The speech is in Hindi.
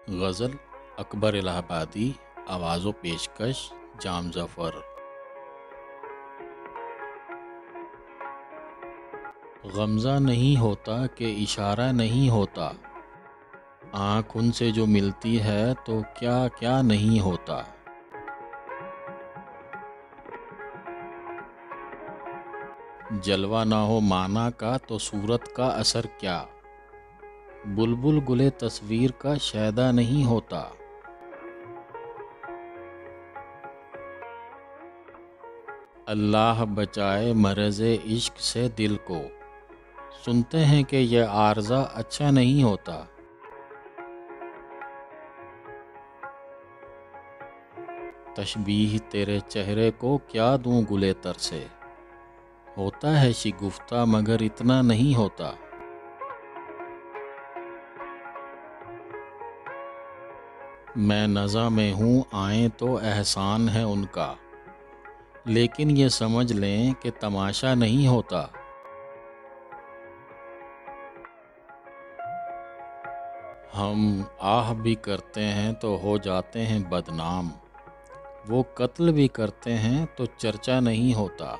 गज़ल अकबर इलाहाबादी। आवाज़ व पेशकश जाम ज़फ़र। गमज़ा नहीं होता कि इशारा नहीं होता, आँख उनसे जो मिलती है तो क्या क्या नहीं होता। जलवा ना हो माना का तो सूरत का असर क्या, बुलबुल गुले तस्वीर का शैदा नहीं होता। अल्लाह बचाए मरज़े इश्क से दिल को, सुनते हैं कि यह आर्ज़ा अच्छा नहीं होता। तशबीह तेरे चेहरे को क्या दूं गुले तर से, होता है शिगुफ्ता मगर इतना नहीं होता। मैं नज़ा में हूँ आए तो एहसान है उनका, लेकिन ये समझ लें कि तमाशा नहीं होता। हम आह भी करते हैं तो हो जाते हैं बदनाम, वो कत्ल भी करते हैं तो चर्चा नहीं होता।